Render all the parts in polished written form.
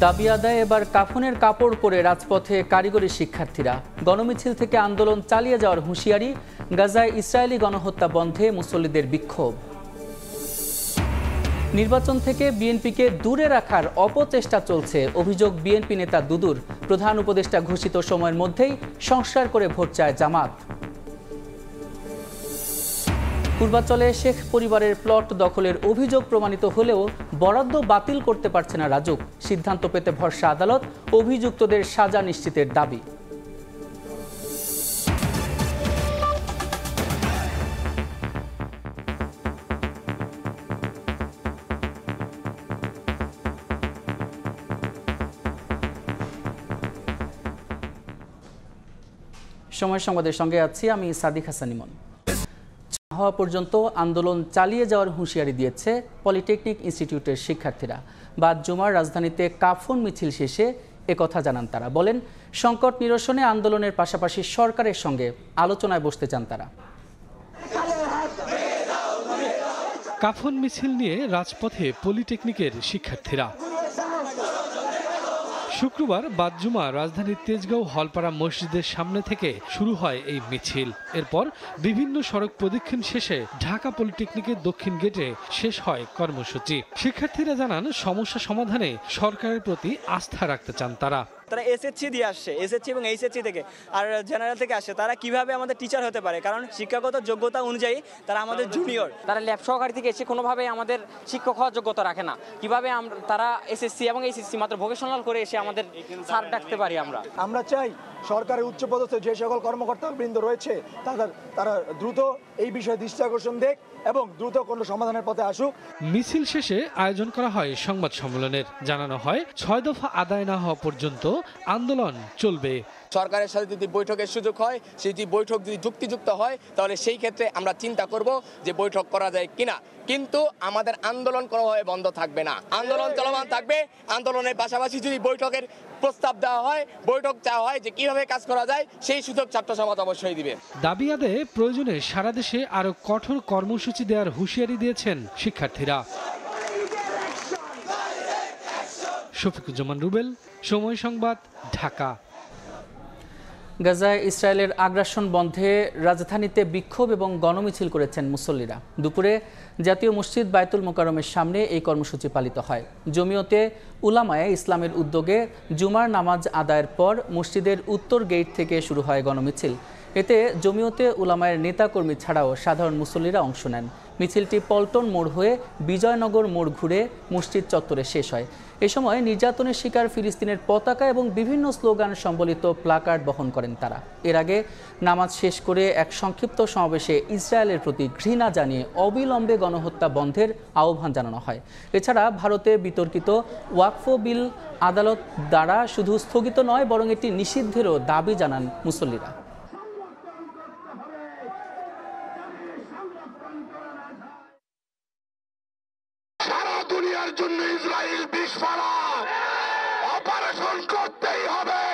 দাবি আদায়ে এবার কাফনের কাপড় পরে রাজপথে কারিগরি শিক্ষার্থীরা। গণমিছিল থেকে আন্দোলন চালিয়ে যাওয়ার হুঁশিয়ারি। গাজায় ইসরায়েলি গণহত্যা বন্ধে মুসল্লিদের বিক্ষোভ। নির্বাচন থেকে বিএনপিকে দূরে রাখার অপচেষ্টা চলছে, অভিযোগ বিএনপি নেতা দুদুর। প্রধান উপদেষ্টা ঘোষিত সময়ের মধ্যেই সংস্কার করে ভোট চায় জামাত। পূর্বাঞ্চলে শেখ পরিবারের প্লট দখলের অভিযোগ প্রমাণিত হলেও বরাদ্দ বাতিল করতে পারছে না রাজুক। সিদ্ধান্ত পেতে ভরসা আদালত, অভিযুক্তদের সাজা নিশ্চিতের দাবি। সময় সংবাদের সঙ্গে আছি আমি সাদিক হাসান ইমন। হওয়া পর্যন্ত আন্দোলন চালিয়ে যাওয়ার হুঁশিয়ারি দিয়েছে পলিটেকনিক ইনস্টিটিউটের শিক্ষার্থীরা। বাদ জুমার রাজধানীতে কাফন মিছিল শেষে একথা জানান তারা। বলেন, সংকট নিরসনে আন্দোলনের পাশাপাশি সরকারের সঙ্গে আলোচনায় বসতে চান তারা। কাফন মিছিল নিয়ে রাজপথে পলিটেকনিকের শিক্ষার্থীরা। শুক্রবার বাদ জুমা রাজধানীর তেজগাঁও হলপাড়া মসজিদের সামনে থেকে শুরু হয় এই মিছিল। এরপর বিভিন্ন সড়ক প্রদক্ষিণ শেষে ঢাকা পলিটেকনিকের দক্ষিণ গেটে শেষ হয় কর্মসূচি। শিক্ষার্থীরা জানান, সমস্যা সমাধানে সরকারের প্রতি আস্থা রাখতে চান তারা। তারা এসএসসি দিয়ে আসছে, এসএসসি এবং এইচএসসি থেকে আর জেনারেল থেকে আসছে। তারা কিভাবে আমাদের টিচার হতে পারে, কারণ শিক্ষাগত যোগ্যতা অনুযায়ী তারা আমাদের জুনিয়র। তারা ল্যাব সহকারী থেকে এসে কোনোভাবে আমাদের শিক্ষক হওয়ার যোগ্যতা রাখে না। কিভাবে তারা এসএসসি এবং এইচএসসি মাত্র ভোকেশনাল করে এসে আমাদের স্যার ডাকতে পারি। আমরা চাই সরকারের উচ্চপদস্থ যে সকল কর্মকর্তাবৃন্দ রয়েছে তারা দ্রুত এই বিষয়ে দৃষ্টি আকর্ষণ দেখ এবং দ্রুত কোনো সমাধানের পথে আসুক। মিছিল শেষে আয়োজন করা হয় সংবাদ সম্মেলনের। জানানো হয় 6 দফা আদায় না হওয়া পর্যন্ত আন্দোলন চলবে। সরকারের সাথে যদি বৈঠকের সুযোগ হয়, সেই বৈঠক যদি যুক্তিযুক্ত হয়, তাহলে সেই ক্ষেত্রে আমরা চিন্তা করব যে বৈঠক করা যায় কিনা। কিন্তু আমাদের আন্দোলন কোনোভাবে বন্ধ থাকবে না, আন্দোলন চলমান থাকবে। আন্দোলনের পাশাপাশি যদি বৈঠকের প্রস্তাব দেওয়া হয়, বৈঠক চাওয়া হয় যে কিভাবে কাজ করা যায়, সেই সুযোগ ছাত্র সমাজ অবশ্যই দিবে। দাবি আদায়ে প্রয়োজনে সারা দেশে আরো কঠোর কর্মসূচি দেওয়ার হুঁশিয়ারি দিয়েছেন শিক্ষার্থীরা। শফিকুজ্জামান রুবেল, সময় সংবাদ, ঢাকা। গাজায় ইসরায়েলের আগ্রাসন বন্ধে রাজধানীতে বিক্ষোভ এবং গণমিছিল করেছেন মুসল্লিরা। দুপুরে জাতীয় মসজিদ বায়তুল মোকাররমের সামনে এই কর্মসূচি পালিত হয়। জমিয়তে উলামায়ে ইসলামের উদ্যোগে জুমার নামাজ আদায়ের পর মসজিদের উত্তর গেট থেকে শুরু হয় গণমিছিল। এতে জমিয়তে উলামায়ের নেতাকর্মী ছাড়াও সাধারণ মুসল্লিরা অংশ নেন। মিছিলটি পল্টন মোড় হয়ে বিজয়নগর মোড় ঘুরে মসজিদ চত্বরে শেষ হয়। এ সময় নির্যাতনের শিকার ফিলিস্তিনের পতাকা এবং বিভিন্ন স্লোগান সম্বলিত প্লাকার্ড বহন করেন তারা। এর আগে নামাজ শেষ করে এক সংক্ষিপ্ত সমাবেশে ইসরায়েলের প্রতি ঘৃণা জানিয়ে অবিলম্বে গণহত্যা বন্ধের আহ্বান জানানো হয়। এছাড়া ভারতে বিতর্কিত ওয়াকফ বিল আদালত দ্বারা শুধু স্থগিত নয়, বরং এটি নিষিদ্ধেরও দাবি জানান মুসল্লিরা। দুনিয়ার জন্য ইসরায়েল বিস্ফোরক অপারেশন করতেই হবে,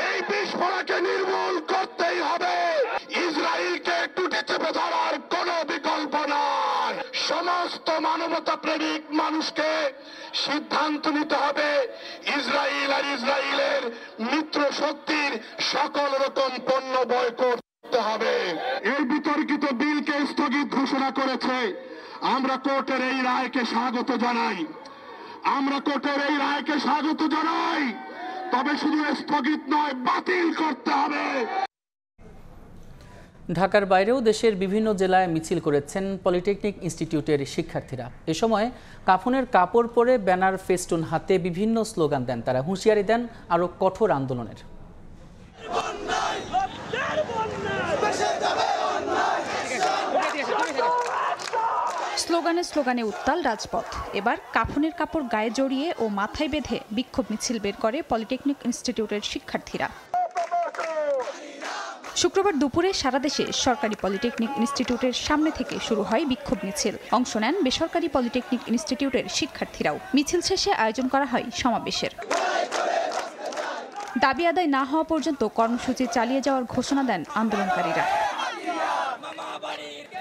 এই বিস্ফোরণকে নির্মূল করতেই হবে। ইসরায়েলকে টুটে চেপে ধরার কোনো বিকল্প নাই। সমস্ত মানবতা প্রেমিক মানুষকে সিদ্ধান্ত নিতে হবে ইসরায়েল আর ইসরায়েলের মিত্র শক্তির সকল রকম পণ্য বয়কট করতে হবে। এই বিতর্কিত বিলকে স্থগিত ঘোষণা করেছে। আমরা কোর্টের এই রায়কে স্বাগত জানাই, তবে শুধু স্থগিত নয়, বাতিল করতে হবে। ঢাকার বাইরেও দেশের বিভিন্ন জেলায় মিছিল করেছেন পলিটেকনিক ইনস্টিটিউটের শিক্ষার্থীরা। এ সময় কাফনের কাপড় পরে ব্যানার ফেস্টুন হাতে বিভিন্ন স্লোগান দেন তারা। হুঁশিয়ারি দেন আরও কঠোর আন্দোলনের। স্লোগানে স্লোগানে উত্তাল রাজপথ। এবার কাফনের কাপড় গায়ে জড়িয়ে ও মাথায় বেঁধে বিক্ষোভ মিছিল বের করে পলিটেকনিক ইনস্টিটিউটের শিক্ষার্থীরা। শুক্রবার দুপুরে সারা দেশে সরকারি পলিটেকনিক ইনস্টিটিউটের সামনে থেকে শুরু হয় বিক্ষোভ মিছিল। অংশ নেন বেসরকারি পলিটেকনিক ইনস্টিটিউটের শিক্ষার্থীরাও। মিছিল শেষে আয়োজন করা হয় সমাবেশের। দাবি আদায় না হওয়া পর্যন্ত কর্মসূচি চালিয়ে যাওয়ার ঘোষণা দেন আন্দোলনকারীরা।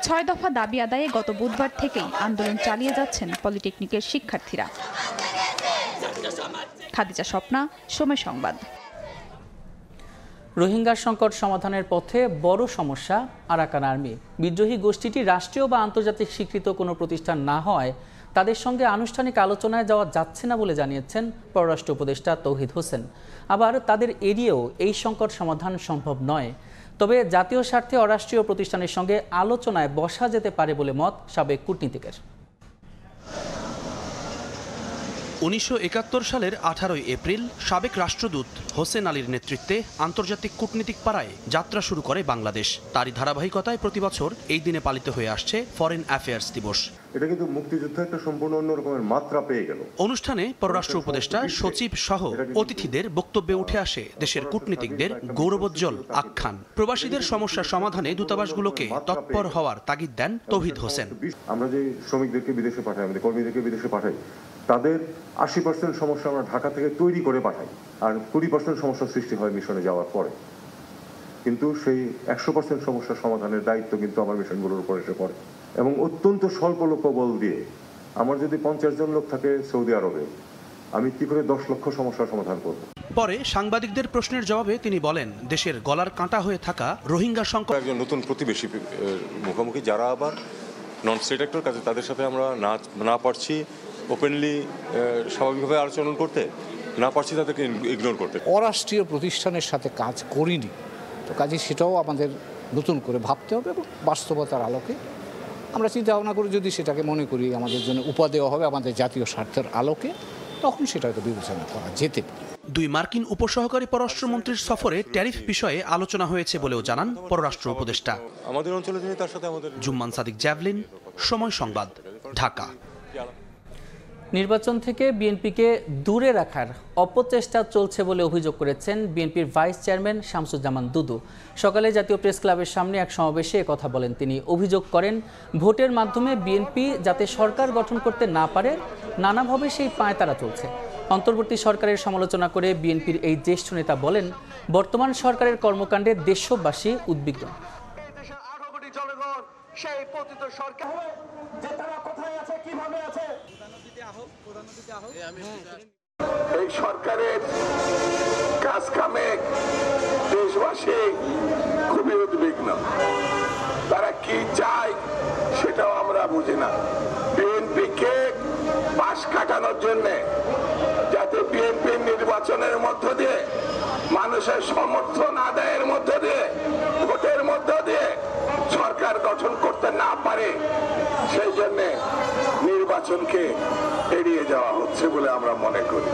6 দফা দাবি আদায়ে গত বুধবার থেকেই আন্দোলন চালিয়ে যাচ্ছেন পলিটেকনিকের শিক্ষার্থীরা। খাদিজা স্বপ্না, সময় সংবাদ। রোহিঙ্গা সংকট সমাধানের পথে বড় সমস্যা আরাকান আর্মি। বিদ্রোহী গোষ্ঠীটি রাষ্ট্রীয় বা আন্তর্জাতিক স্বীকৃত কোনো প্রতিষ্ঠান না হওয়ায় তাদের সঙ্গে আনুষ্ঠানিক আলোচনায় যাওয়া যাচ্ছে না বলে জানিয়েছেন পররাষ্ট্র উপদেষ্টা তৌহিদ হোসেন। আবার তাদের এড়িয়েও এই সংকট সমাধান সম্ভব নয়। তবে জাতীয় স্বার্থে অরাষ্ট্রীয় প্রতিষ্ঠানের সঙ্গে আলোচনায় বসা যেতে পারে বলে মত সাবেক কূটনীতিকের। 1971 সালের 18 এপ্রিল সাবেক রাষ্ট্রদূত হোসেন আলীর নেতৃত্বে আন্তর্জাতিক কূটনীতিক পাড়ায় যাত্রা শুরু করে বাংলাদেশ। তারই ধারাবাহিকতায় প্রতি বছর এই দিনে পালিত হয়ে আসছে ফরেন অ্যাফেয়ার্স দিবস। এটা কিন্তু মুক্তিযুদ্ধে একটা সম্পূর্ণ অন্য রকমের মাত্রা পেয়ে গেল। অনুষ্ঠানে পররাষ্ট্র উপদেষ্টা, সচিব সহ অতিথিদের বক্তব্যে উঠে আসে দেশের কূটনীতিকদের গৌরবোজ্জ্বল আখ্যান। প্রবাসীদের সমস্যার সমাধানে দূতাবাসগুলোকে তৎপর হওয়ার তাগিদ দেন তৌহিদ হোসেন। আমরা যে শ্রমিকদেরকে বিদেশে পাঠাই, আমাদের কর্মীদেরকে বিদেশে পাঠাই, তাদের 80% সমস্যা আমরা ঢাকা থেকে তৈরি করে পাঠাই, আর 20% সমস্যা সৃষ্টি হয় মিশনে যাওয়ার পরে। কিন্তু সেই 100% সমস্যার সমাধানের দায়িত্ব কিন্তু আমার মিশনগুলোর উপর এসে পড়ে। এবং অত্যন্ত স্বল্প লোকবল দিয়ে আমার যদি 50 জন লোক থাকে সৌদি আরবে, আমি কি করে 10 লক্ষ সমস্যার সমাধান করব? পরে সাংবাদিকদের প্রশ্নের জবাবে তিনি বলেন, দেশের গলার কাঁটা হয়ে থাকা রোহিঙ্গা সংকট একজন নতুন প্রতিবেশী মুখোমুখি, যারা আবার নন স্টেট অ্যাক্টর, কাজে তাদের সাথে আমরা না পারছি ওপেনলি স্বাভাবিকভাবে আলোচনা করতে, না পারছি তাদেরকে ইগনোর করতে। অরাষ্ট্রীয় প্রতিষ্ঠানের সাথে কাজ করিনি, তো কাজে সেটাও আমাদের নতুন করে ভাবতে হবে এবং বাস্তবতার আলোকে আমরা চিন্তা ভাবনা করে যদি সেটাকে মনে করি আমাদের জন্য উপহার দেওয়া হবে আমাদের জাতীয় স্বার্থের আলোকে, তখন সেটা হয়তো বিবেচনা করা যেতে পারে। 2 মার্কিন উপসহকারী পররাষ্ট্রমন্ত্রীর সফরে ট্যারিফ বিষয়ে আলোচনা হয়েছে বলেও জানান পররাষ্ট্র উপদেষ্টা। আমাদের অঞ্চলে তিনি তার সাথে আমাদের জুম্মান সাদিক জ্যাভলিন, সময় সংবাদ, ঢাকা। নির্বাচন থেকে বিএনপিকে দূরে রাখার অপচেষ্টা চলছে বলে অভিযোগ করেছেন বিএনপির ভাইস চেয়ারম্যান শামসুজ্জামান দুদু। সকালে জাতীয় প্রেস ক্লাবের সামনে এক সমাবেশে একথা বলেন তিনি। অভিযোগ করেন, ভোটের মাধ্যমে বিএনপি যাতে সরকার গঠন করতে না পারে নানাভাবে সেই পায়তারা চলছে। অন্তর্বর্তী সরকারের সমালোচনা করে বিএনপির এই জ্যেষ্ঠ নেতা বলেন, বর্তমান সরকারের কর্মকাণ্ডে দেশবাসী উদ্বিগ্ন। এই সরকারের কাজ কামে দেশবাসী খুবই উদ্বিগ্ন। তারা কি চায় সেটাও আমরা বুঝি না। বিএনপিকে পাশ কাটানোর জন্য, যাতে বিএনপি নির্বাচনের মধ্য দিয়ে, মানুষের সমর্থন আদায়ের মধ্য দিয়ে, ভোটের মধ্য দিয়ে সরকার গঠন করতে না পারে, সেই জন্য নির্বাচনকে এড়িয়ে যাওয়া হচ্ছে বলে আমরা মনে করি।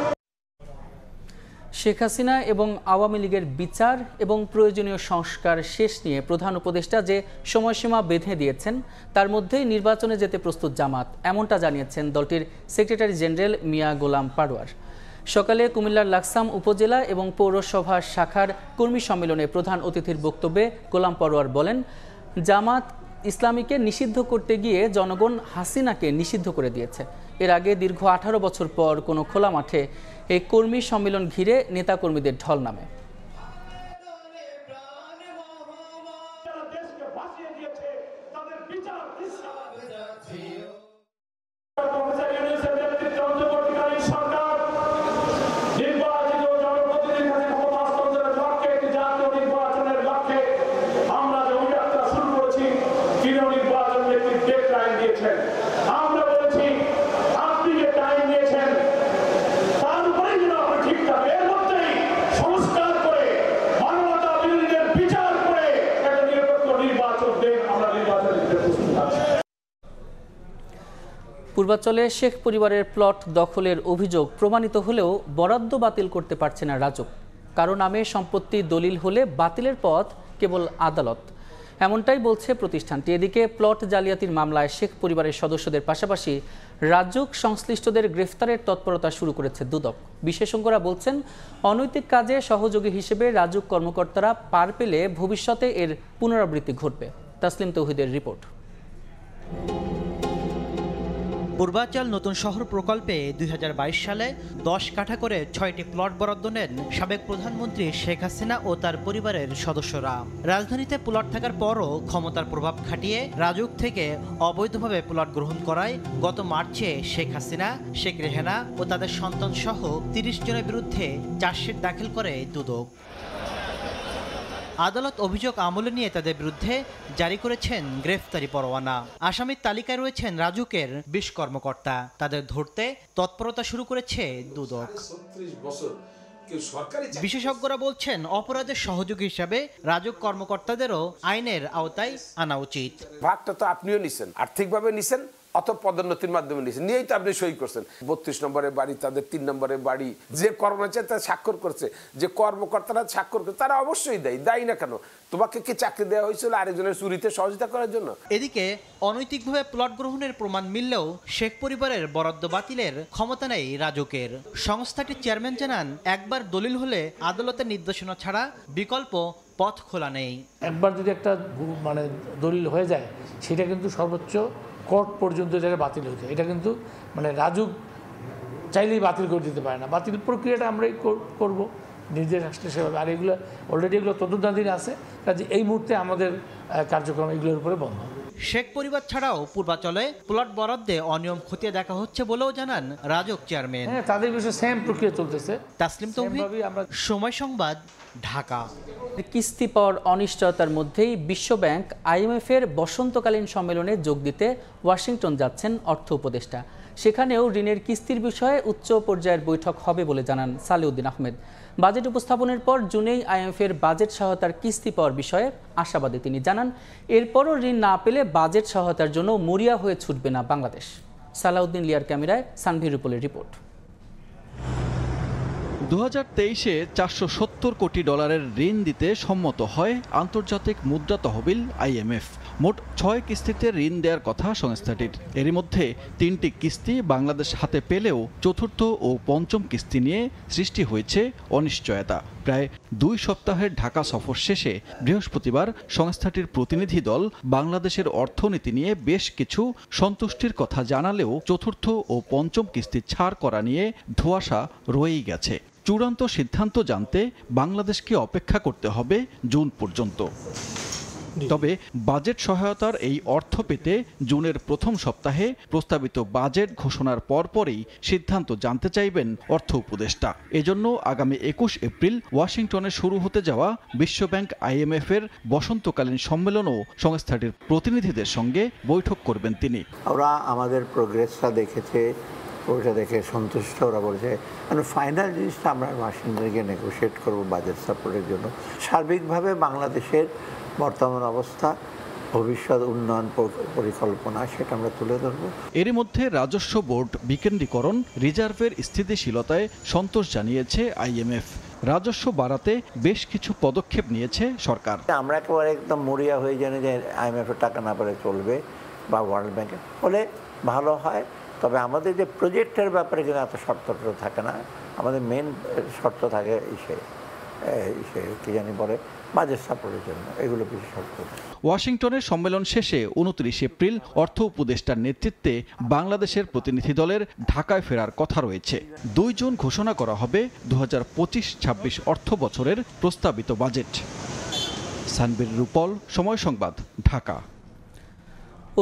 শেখ হাসিনা এবং আওয়ামী লীগের বিচার এবং প্রয়োজনীয় সংস্কার শেষ নিয়ে প্রধান উপদেষ্টা যে সময়সীমা বেঁধে দিয়েছেন, তার মধ্যেই নির্বাচনে যেতে প্রস্তুত জামাত, এমনটা জানিয়েছেন দলটির সেক্রেটারি জেনারেল মিয়া গোলাম পারোয়ার। সকালে কুমিল্লার লাকসাম উপজেলা এবং পৌরসভা শাখার কর্মী সম্মেলনে প্রধান অতিথির বক্তব্যে গোলাম পারোয়ার বলেন, জামাত ইসলামীকে নিষিদ্ধ করতে গিয়ে জনগণ হাসিনাকে নিষিদ্ধ করে দিয়েছে। এর আগে দীর্ঘ 18 বছর পর কোনো খোলা মাঠে এই কর্মী সম্মেলন ঘিরে নেতাকর্মীদের ঢল নামে। পূর্বাঞ্চলে শেখ পরিবারের প্লট দখলের অভিযোগ প্রমাণিত হলেও বরাদ্দ বাতিল করতে পারছে না রাজুক। কারো নামে সম্পত্তি দলিল হলে বাতিলের পথ কেবল আদালত, এমনটাই বলছে প্রতিষ্ঠানটি। এদিকে প্লট জালিয়াতির মামলায় শেখ পরিবারের সদস্যদের পাশাপাশি রাজুক সংশ্লিষ্টদের গ্রেফতারের তৎপরতা শুরু করেছে দুদক। বিশেষজ্ঞরা বলছেন, অনৈতিক কাজে সহযোগী হিসেবে রাজুক কর্মকর্তারা পার পেলে ভবিষ্যতে এর পুনরাবৃত্তি ঘটবে। তাসলিম তৌহিদের রিপোর্ট। পূর্বাচল নতুন শহর প্রকল্পে 2022 সালে 10 কাঠা করে 6টি প্লট বরাদ্দ নেন সাবেক প্রধানমন্ত্রী শেখ হাসিনা ও তার পরিবারের সদস্যরা। রাজধানীতে প্লট থাকার পরও ক্ষমতার প্রভাব খাটিয়ে রাজুক থেকে অবৈধভাবে প্লট গ্রহণ করায় গত মার্চে শেখ হাসিনা, শেখ রেহানা ও তাদের সন্তান সহ 30 জনের বিরুদ্ধে চার্জশিট দাখিল করে দুদক। আদালত অভিযোগ আমলে নিয়ে তাদের বিরুদ্ধে জারি করেছেন গ্রেফতারি পরোয়ানা। আসামির তালিকায় রয়েছেন রাজুকের 20 কর্মকর্তা। তাদের ধরতে তৎপরতা শুরু করেছে দুদক। বিশেষজ্ঞরা বলছেন অপরাধের সহযোগী হিসাবে রাজুক কর্মকর্তাদেরও আইনের আওতায় আনা উচিত। ভাগটা তো আপনিও নিছেন, আর্থিকভাবে নিছেন, অত পদোন্নতির মাধ্যমে নিয়েছেন, নিয়েই তো আপনি সই করছেন। 32 নম্বরের বাড়ি, তাদের 3 নম্বরের বাড়ি, যে কর্মচারী তারা স্বাক্ষর করছে, যে কর্মকর্তারা স্বাক্ষর করছে, তারা অবশ্যই দায়ী না কেন? তোমাকে কি চাকরি দেওয়া হয়েছিল আরেকজনের চুরিতে সহযোগিতা করার জন্য? এদিকে অনৈতিকভাবে প্লট গ্রহণের প্রমাণ মিললেও শেখ পরিবারের বরাদ্দ বাতিলের ক্ষমতা নেই রাজুকের। সংস্থাটির চেয়ারম্যান জানান, একবার দলিল হলে আদালতের নির্দেশনা ছাড়া বিকল্প পথ খোলা নেই। একবার যদি একটা দলিল হয়ে যায়, সেটা কিন্তু সর্বোচ্চ কোর্ট পর্যন্ত এটা বাতিল হয়ে যায়। এটা কিন্তু রাজুক চাইলেই বাতিল করে দিতে পারে না। বাতিল প্রক্রিয়াটা আমরাই করব নির্দেশ আসলে সেভাবে। আর এগুলো অলরেডি এগুলো তদন্তাধীন আছে, কাজে এই মুহূর্তে আমাদের কার্যক্রম এগুলোর উপরে বন্ধ। শেখ পরিবার ছাড়াও পূর্বাচলে প্লট বরাদ্দে অনিয়ম খতিয়ে দেখা হচ্ছে বলেও জানান রাজুক চেয়ারম্যান। তাদের বিষয়ে সেম প্রক্রিয়া চলতেছে। তাসলিম তৌহিদ, সময় সংবাদ, ঢাকা। কিস্তি পাওয়ার অনিশ্চয়তার মধ্যেই বিশ্বব্যাংক IMF-এর বসন্তকালীন সম্মেলনে যোগ দিতে ওয়াশিংটন যাচ্ছেন অর্থ উপদেষ্টা। সেখানেও ঋণের কিস্তির বিষয়ে উচ্চ পর্যায়ের বৈঠক হবে বলে জানান সালেউদ্দিন আহমেদ। বাজেট উপস্থাপনের পর জুনেই IMF-এর বাজেট সহায়তার কিস্তি পাওয়ার বিষয়ে আশাবাদী তিনি। জানান, এরপরও ঋণ না পেলে বাজেট সহায়তার জন্য মরিয়া হয়ে ছুটবে না বাংলাদেশ। সালাউদ্দিন লিয়ার ক্যামেরায় সানভি রুপলের রিপোর্ট। 2023-এ $470 কোটি ঋণ দিতে সম্মত হয় আন্তর্জাতিক মুদ্রা তহবিল IMF। মোট 6 কিস্তিতে ঋণ দেওয়ার কথা সংস্থাটির। এরই মধ্যে 3টি কিস্তি বাংলাদেশ হাতে পেলেও চতুর্থ ও পঞ্চম কিস্তি নিয়ে সৃষ্টি হয়েছে অনিশ্চয়তা। প্রায় 2 সপ্তাহের ঢাকা সফর শেষে বৃহস্পতিবার সংস্থাটির প্রতিনিধি দল বাংলাদেশের অর্থনীতি নিয়ে বেশ কিছু সন্তুষ্টির কথা জানালেও চতুর্থ ও পঞ্চম কিস্তি ছাড় করা নিয়ে ধোঁয়াশা রয়েই গেছে। চূড়ান্ত সিদ্ধান্ত জানতে বাংলাদেশকে অপেক্ষা করতে হবে জুন পর্যন্ত। তবে বাজেট সহায়তার এই অর্থ পেতে জুনের প্রথম সপ্তাহে প্রস্তাবিত বাজেট ঘোষণার পরপরই সিদ্ধান্ত জানতে চাইবেন অর্থ উপদেষ্টা। এজন্য আগামী 21 এপ্রিল ওয়াশিংটনে শুরু হতে যাওয়া বিশ্বব্যাংক IMF-এর বসন্তকালীন সম্মেলনও সংস্থাটির প্রতিনিধিদের সঙ্গে বৈঠক করবেন তিনি। ওরা আমাদের প্রোগ্রেসটা দেখেছে, ওটা দেখে সন্তুষ্ট। ওরা বলছে ফাইনাল জিনিসটা আমরা ওয়াশিংটনে গিয়ে নেগোশিয়েট করবো বাজেট সাপোর্টের জন্য। সার্বিকভাবে বাংলাদেশের বর্তমান অবস্থা, ভবিষ্যৎ উন্নয়ন পরিকল্পনা, সেটা আমরা তুলে ধরবো। এরই মধ্যে রাজস্ব বোর্ড বিকেন্দ্রীকরণ, রিজার্ভের স্থিতিশীলতায় সন্তোষ জানিয়েছে IMF। রাজস্ব বাড়াতে বেশ কিছু পদক্ষেপ নিয়েছে সরকার। আমরা একেবারে একদম মরিয়া হয়ে জানি যে IMF-এর টাকা না পেলে চলবে বা ওয়ার্ল্ড ব্যাংকে হলে ভালো হয়। তবে আমাদের যে প্রজেক্টের ব্যাপারে কিন্তু এত শর্তটা থাকে না। আমাদের মেন শর্ত থাকে কি জানি বলে বাজেট সাপোর্টের জন্য, এগুলো বেশি শর্ত। ওয়াশিংটনের সম্মেলন শেষে 29 এপ্রিল অর্থ উপদেষ্টার নেতৃত্বে বাংলাদেশের প্রতিনিধি দলের ঢাকায় ফেরার কথা রয়েছে। 2 জুন ঘোষণা করা হবে 2025-26 অর্থ বছরের প্রস্তাবিত বাজেট। সানভি রুপল, সময় সংবাদ, ঢাকা।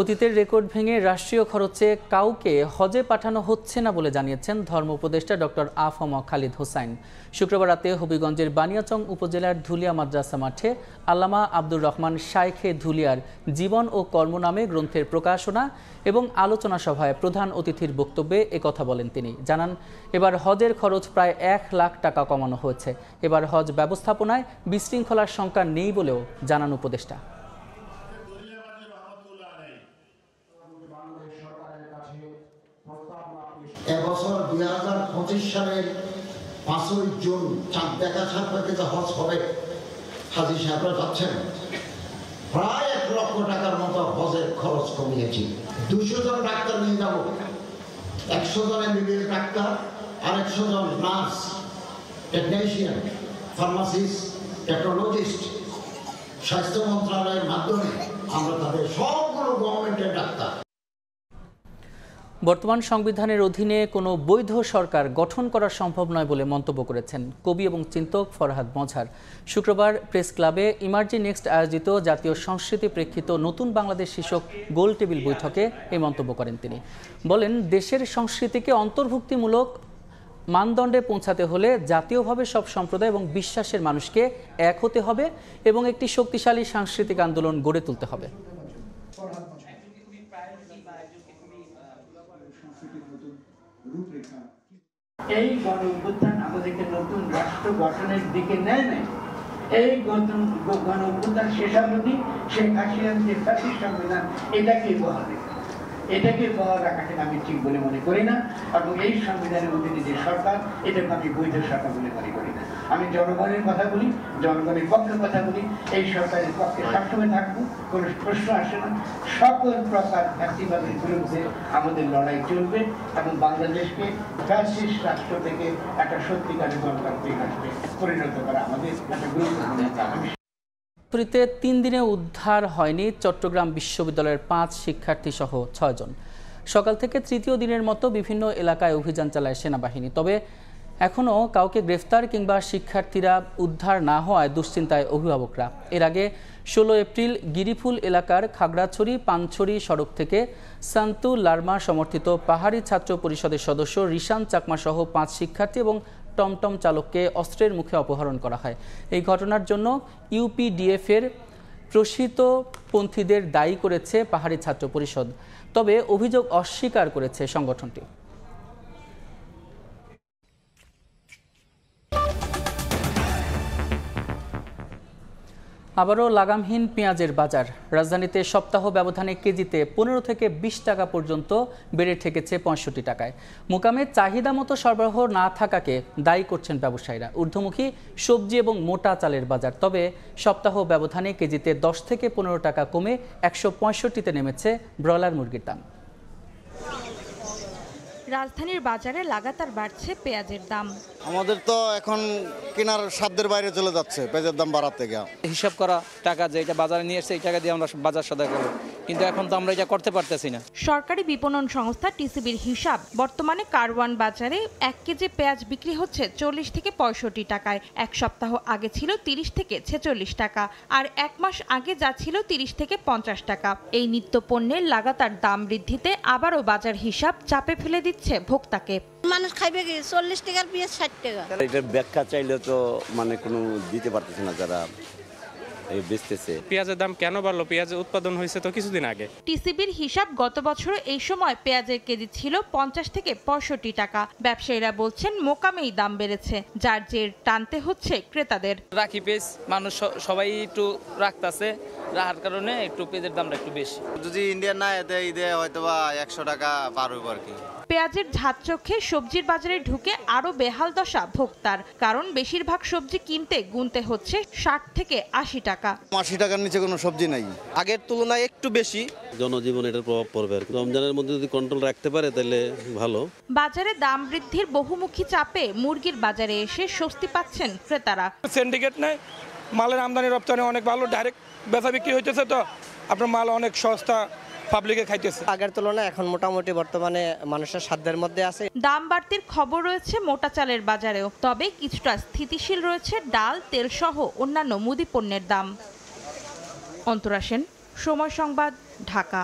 অতীতের রেকর্ড ভেঙে রাষ্ট্রীয় খরচে কাউকে হজে পাঠানো হচ্ছে না বলে জানিয়েছেন ধর্ম উপদেষ্টা ডক্টর আ.ফ.ম. খালিদ হোসাইন। শুক্রবার রাতে হবিগঞ্জের বানিয়াচং উপজেলার ধুলিয়া মাদ্রাসা মাঠে আল্লামা আব্দুর রহমান শাইখে ধুলিয়ার জীবন ও কর্ম নামে গ্রন্থের প্রকাশনা এবং আলোচনা সভায় প্রধান অতিথির বক্তব্যে একথা বলেন তিনি। জানান, এবার হজের খরচ প্রায় 1 লাখ টাকা কমানো হয়েছে। এবার হজ ব্যবস্থাপনায় বিশৃঙ্খলার শঙ্কা নেই বলেও জানান উপদেষ্টা। এবছর 2025 সালের 5 জুন চাঁদ দেখা ছাড়া হজ হবে। হাজী সাহেবরা যাচ্ছেন, প্রায় 1 লক্ষ টাকার মতো হজের খরচ কমিয়েছি। 200 জন ডাক্তার নিয়ে যাব, 100 জন MBBS ডাক্তার আর 100 জন নার্স, টেকনিশিয়ান, ফার্মাসিস্ট, টেকনোলজিস্ট। স্বাস্থ্য মন্ত্রণালয়ের মাধ্যমে আমরা তাদের সবগুলো গভর্নমেন্টের ডাক্তার। বর্তমান সংবিধানের অধীনে কোনো বৈধ সরকার গঠন করা সম্ভব নয় বলে মন্তব্য করেছেন কবি এবং চিন্তক ফরহাদ মজহার। শুক্রবার প্রেস ক্লাবে ইমার্জি নেক্সট আয়োজিত জাতীয় সংস্কৃতি প্রেক্ষিত নতুন বাংলাদেশ শীর্ষক গোল টেবিল বৈঠকে এই মন্তব্য করেন তিনি। বলেন, দেশের সংস্কৃতিকে অন্তর্ভুক্তিমূলক মানদণ্ডে পৌঁছাতে হলে জাতীয়ভাবে সব সম্প্রদায় এবং বিশ্বাসের মানুষকে এক হতে হবে এবং একটি শক্তিশালী সাংস্কৃতিক আন্দোলন গড়ে তুলতে হবে। এই গণ অভ্যুত্থান আমাদেরকে নতুন রাষ্ট্র গঠনের দিকে নেয় নাই। এই গণ অভ্যুত্থান শেষ অবধি শেখ হাসিনার যে ফ্যাসিস্ট সংবিধান এটাকে বহাল রাখাকে আমি ঠিক বলে মনে করি না, এবং এই সংবিধানের অধীনে যে সরকার এটাকে আমি বৈধ সরকার বলে মনে করি না। আমি জনগণের কথা বলি, জনগণের পক্ষে কথা বলি, এই সরকারের পক্ষে সবসময় থাকবো, কোনো প্রশ্ন আসে না। সকল প্রকার ফ্যাসিবাদের বিরুদ্ধে আমাদের লড়াই চলবে এবং বাংলাদেশকে ফ্যাসিস্ট রাষ্ট্র থেকে একটা সত্যিকারের গণতান্ত্রিক রাষ্ট্রে পরিণত করা আমাদের একটা গুরুত্বপূর্ণ কাজ। 3 দিনে উদ্ধার হয়নি চট্টগ্রাম বিশ্ববিদ্যালয়ের 5 শিক্ষার্থী সহ 6 জন। সকাল থেকে তৃতীয় দিনের মতো বিভিন্ন এলাকায় অভিযান চালায় সেনাবাহিনী, তবে এখনও কাউকে গ্রেফতার কিংবা শিক্ষার্থীরা উদ্ধার না হওয়ায় দুশ্চিন্তায় অভিভাবকরা। এর আগে 16 এপ্রিল গিরিফুল এলাকার খাগড়াছড়ি পানছড়ি সড়ক থেকে সান্তু লার্মা সমর্থিত পাহাড়ি ছাত্র পরিষদের সদস্য রিশান চাকমা সহ 5 শিক্ষার্থী এবং টমটম চালককে অস্ত্রের মুখে অপহরণ করা হয়। এই ঘটনার জন্য ইউপিডিএফের প্রসিতপন্থীদের দায়ী করেছে পাহাড়ি ছাত্র পরিষদ, তবে অভিযোগ অস্বীকার করেছে সংগঠনটি। আবারও লাগামহীন পেঁয়াজের বাজার। রাজধানীতে সপ্তাহ ব্যবধানে কেজিতে 15 থেকে 20 টাকা পর্যন্ত বেড়ে ঠেকেছে 65 টাকায়। মোকামে চাহিদা মতো সরবরাহ না থাকাকে দায়ী করছেন ব্যবসায়ীরা। ঊর্ধ্বমুখী সবজি এবং মোটা চালের বাজার, তবে সপ্তাহ ব্যবধানে কেজিতে 10 থেকে 15 টাকা কমে 165-তে নেমেছে ব্রয়লার মুরগির দাম। রাজধানীর বাজারে লাগাতার বাড়ছে পেঁয়াজের দাম। আমাদের তো এখন কেনার সাধ্যের বাইরে চলে যাচ্ছে পেঁয়াজের দাম বাড়ার থেকে। হিসাব করা টাকা যে এটা বাজারে নিয়ে এসছে এই টাকা দিয়ে আমরা বাজার সদাই করব, কিন্তু এখন তো আমরা এটা করতে পারতেছি না। সরকারি বিপণন সংস্থা টিসিবির হিসাব, বর্তমানে কারওয়ান বাজারে 1 কেজি পেঁয়াজ বিক্রি হচ্ছে 40 থেকে 65 টাকায়। এক সপ্তাহ আগে ছিল 30 থেকে 46 টাকা, আর 1 মাস আগে যা ছিল 30 থেকে 50 টাকা। এই নিত্য পণ্যের লাগাতার দাম বৃদ্ধিতে আবারও বাজার হিসাব চাপে ফেলে দিচ্ছে ভোক্তাকে। মানুষ খাইবে কি 40 টাকার পেঁয়াজ 60 টাকা। এটা ব্যাখ্যা চাইলে তো মানে কোনো দিতে পারতেছে না যারা বেচতেছে। পেঁয়াজের দাম কেন বাড়লো? পেঁয়াজের উৎপাদন হয়েছে তো কিছুদিন আগে। টিসিবির হিসাব, গত বছর এই সময় পেঁয়াজের কেজি ছিল 50 থেকে 65 টাকা। ব্যবসায়ীরা বলছেন মোকামেই দাম বেড়েছে, যার জের টানতে হচ্ছে ক্রেতাদের। রাখি পেঁয়াজ মানুষ সবাই একটু রাখতেছে, রাখার কারণে একটু পেঁয়াজের দামটা একটু বেশি। যদি ইন্ডিয়ান না এতে ঈদে হয়তো বা 100 টাকা পার হইব আর কি। পেঁয়াজের ঝাঁজ চোখে সবজির বাজারে ঢুকে আরো বেহাল দশা ভোক্তার, কারণ বেশিরভাগ সবজি কিনতে গুনতে হচ্ছে 60 থেকে 80 টাকা। 80 টাকার নিচে কোনো সবজি নাই। আগের তুলনায় একটু বেশি। জনজীবনে এটার প্রভাব পড়বে আর কি। রমজানের মধ্যে যদি কন্ট্রোল রাখতে পারে তাহলে ভালো। বাজারে দাম বৃদ্ধির বহুমুখী চাপে মুরগির বাজারে এসে স্বস্তি পাচ্ছেন ক্রেতারা। সিন্ডিকেট নেই, মালের আমদানি রপ্তানি অনেক ভালো, ডাইরেক্ট বেচা বিক্রি হইতেছে, তো আপনার মাল অনেক সস্তা, পাবলিকে খাইতেছে। আগের তুলনায় এখন মোটামুটি বর্তমানে মানুষের সাধ্যের মধ্যে আছে। দাম বাড়তির খবর রয়েছে মোটা চালের বাজারেও, তবে কিছুটা স্থিতিশীল রয়েছে ডাল, তেল সহ অন্যান্য মুদি পণ্যের দাম। অন্তরা সেন, সময় সংবাদ, ঢাকা।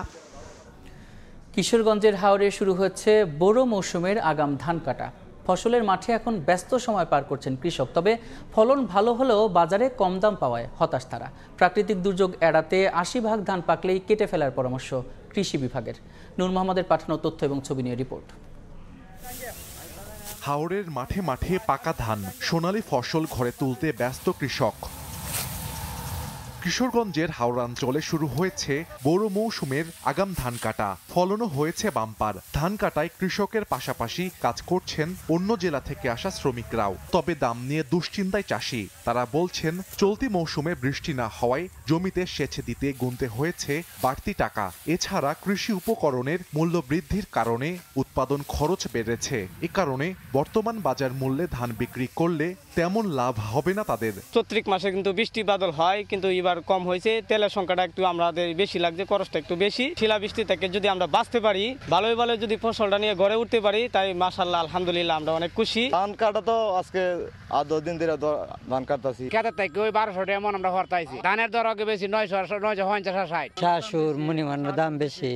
কিশোরগঞ্জের হাওরে শুরু হচ্ছে বোরো মৌসুমের আগাম ধান কাটা। ফসলের মাঠে এখন ব্যস্ত সময় পার করছেন কৃষক, তবে ফলন ভালো হলেও বাজারে কম দাম পাওয়ায় হতাশ তারা। প্রাকৃতিক দুর্যোগ এড়াতে 80% ধান পাকলেই কেটে ফেলার পরামর্শ কৃষি বিভাগের। নূর মোহাম্মদের পাঠানো তথ্য এবং ছবি নিয়ে রিপোর্ট। হাওরের মাঠে মাঠে পাকা ধান, সোনালী ফসল ঘরে তুলতে ব্যস্ত কৃষক। কিশোরগঞ্জের হাওড়াঞ্চলে শুরু হয়েছে বোরো মৌসুমের আগাম ধান কাটা। ফলনও হয়েছে বাম্পার। ধান কাটায় কৃষকের পাশাপাশি কাজ করছেন অন্য জেলা থেকে আসা শ্রমিকরাও। তবে দাম নিয়ে দুশ্চিন্তায় চাষি। তারা বলছেন চলতি মৌসুমে বৃষ্টি না হওয়ায় জমিতে সেচ দিতে গুনতে হয়েছে বাড়তি টাকা। এছাড়া কৃষি উপকরণের মূল্য বৃদ্ধির কারণে উৎপাদন খরচ বেড়েছে। এ কারণে বর্তমান বাজার মূল্যে ধান বিক্রি করলে তেমন লাভ হবে না তাদের। চৈত্রিক মাসে কিন্তু বৃষ্টি বাদল হয়, কিন্তু এবার এবার কম হয়েছে, তেলের সংখ্যাটা একটু আমাদের বেশি লাগছে, খরচটা একটু বেশি। শিলাবৃষ্টি থেকে যদি আমরা বাঁচতে পারি, ভালোই ভালো যদি ফসলটা নিয়ে গড়ে উঠতে পারি, তাই মাশাআল্লাহ আলহামদুলিল্লাহ আমরা অনেক খুশি। ধান কাটা তো আজকে 8-10 দিন ধরে ধান কাটতেছি। খেতের থেকে ওই 1200 টাকা মন আমরা হরতাইছি। ধানের দর আগে বেশি 950-960। শাশুর মনিমানের দাম বেশি,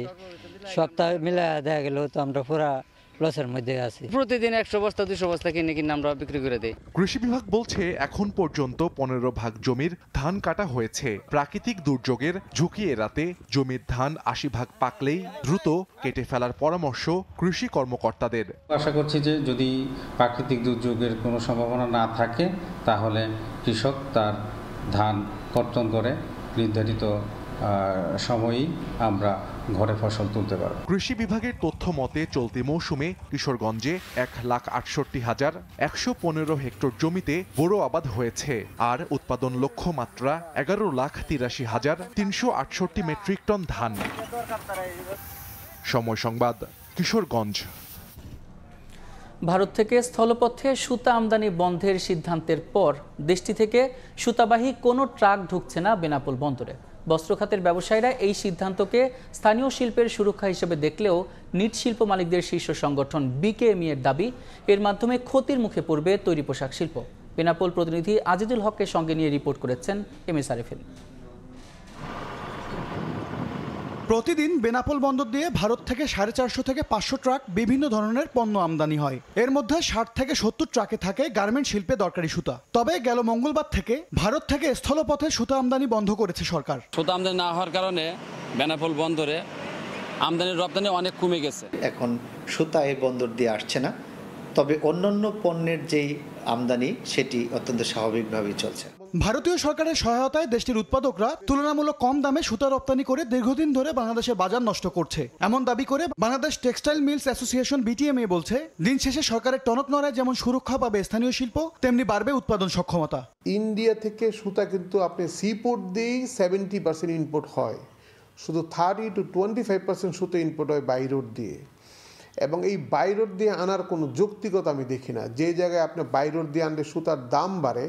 সপ্তাহ মিলে দেখা গেল তো আমরা পুরা লসের মধ্যে আছি। প্রতিদিন 100 বস্তা 200 বস্তা কিনে আমরা বিক্রি করে দেই। কৃষি বিভাগ বলছে এখন পর্যন্ত 15 ভাগ জমির ধান কাটা হয়েছে। প্রাকৃতিক দুর্যোগের ঝুঁকি এড়াতে জমির ধান 80 ভাগ পাকলেই দ্রুত কেটে ফেলার পরামর্শ কৃষি কর্মকর্তাদের। আশা করছি যে যদি প্রাকৃতিক দুর্যোগের কোনো সম্ভাবনা না থাকে তাহলে কৃষক তার ধান কর্তন করে নির্ধারিত সময়ই আমরা ঘরে ফসল তুলতে পারব। কৃষি বিভাগের তথ্য মতে চলতি মৌসুমে কিশোরগঞ্জে 1,68,115 হেক্টর জমিতে বোরো আবাদ হয়েছে, আর উৎপাদন লক্ষ্যমাত্রা 11,83,368 মেট্রিক টন ধান। সময় সংবাদ, কিশোরগঞ্জ। ভারত থেকে স্থলপথে সুতা আমদানি বন্ধের সিদ্ধান্তের পর দেশটি থেকে সুতাবাহী কোনো ট্রাক ঢুকছে না বেনাপোল বন্দরে। বস্ত্র খাতের ব্যবসায়ীরা এই সিদ্ধান্তকে স্থানীয় শিল্পের সুরক্ষা হিসেবে দেখলেও নিট শিল্প মালিকদের শীর্ষ সংগঠন বিকেএমই এর দাবি, এর মাধ্যমে ক্ষতির মুখে পড়বে তৈরি পোশাক শিল্প। বেনাপোল প্রতিনিধি আজিজুল হককে সঙ্গে নিয়ে রিপোর্ট করেছেন এমএস আরিফিন। প্রতিদিন বেনাপোল বন্দর দিয়ে ভারত থেকে 450 থেকে 500 ট্রাক বিভিন্ন ধরনের পণ্য আমদানি হয়। এর মধ্যে 60 থেকে 70 ট্রাকে থাকে গার্মেন্ট শিল্পে দরকারি সুতা। তবে গেল মঙ্গলবার থেকে ভারত থেকে স্থলপথে সুতা আমদানি বন্ধ করেছে সরকার। সুতা আমদানি না হওয়ার কারণে বেনাপোল বন্দরে আমদানি রপ্তানি অনেক কমে গেছে। এখন সুতা এই বন্দর দিয়ে আসছে না, তবে অন্যান্য পণ্যের যেই আমদানি সেটি অত্যন্ত স্বাভাবিকভাবেই চলছে। ভারতীয় সরকারের সহায়তায় দেশটির উৎপাদকরা তুলনামূলক কম দামে সুতা রপ্তানি করে দীর্ঘদিন ধরে বাংলাদেশের বাজার নষ্ট করছে, এমন দাবি করে Bangladesh textile mills association BTMA বলছে, দিন শেষে সরকারের টনক নড়ায় যেমন সুরক্ষা পাবে স্থানীয় শিল্প, তেমনি বাড়বে উৎপাদন সক্ষমতা। ইন্ডিয়া থেকে সুতা কিন্তু আপনি সিপোর্ট দিয়েই 70% ইম্পোর্ট হয়, শুধু 30 to 25% সুতা ইম্পোর্ট হয় বাই রোড দিয়ে। এবং এই বাই রোড দিয়ে আনার কোনো যৌক্তিকতা আমি দেখি না। যে জায়গায় আপনি বাই রোড দিয়ে আনলে সুতার দাম বাড়ে,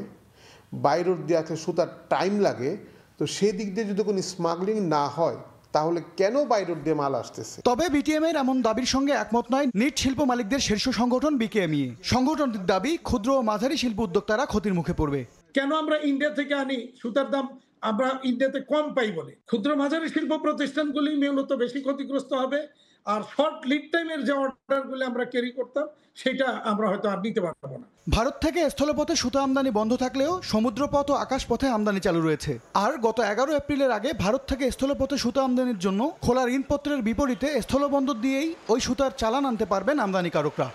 বাই রোড দিয়ে আসলে সুতার টাইম লাগে, তো সেই দিক দিয়ে যদি কোনো স্মাগলিং না হয় তাহলে কেন বাই রোড দিয়ে মাল আসতেছে? তবে বিটিএমএর এমন দাবির সঙ্গে একমত নয় নিট শিল্প মালিকদের শীর্ষ সংগঠন বিকেএমই। সংগঠনটির দাবি, ক্ষুদ্র ও মাঝারি শিল্প উদ্যোক্তারা ক্ষতির মুখে পড়বে। কেন আমরা ইন্ডিয়া থেকে আনি, সুতার দাম আমরা ইন্ডিয়াতে কম পাই বলে ক্ষুদ্র মাঝারি শিল্প প্রতিষ্ঠানগুলি মূলত বেশি ক্ষতিগ্রস্ত হবে, আর শর্ট লিড টাইমের যে অর্ডারগুলো আমরা ক্যারি করতাম সেটা আমরা হয়তো আর নিতে পারবো না। ভারত থেকে স্থলপথে সুতা আমদানি বন্ধ থাকলেও সমুদ্রপথ ও আকাশপথে আমদানি চালু রয়েছে। আর গত 11 এপ্রিলের আগে ভারত থেকে স্থলপথে সুতা আমদানির জন্য খোলা ঋণপত্রের বিপরীতে স্থলবন্দর দিয়েই ওই সুতার চালান আনতে পারবেন আমদানিকারকরা।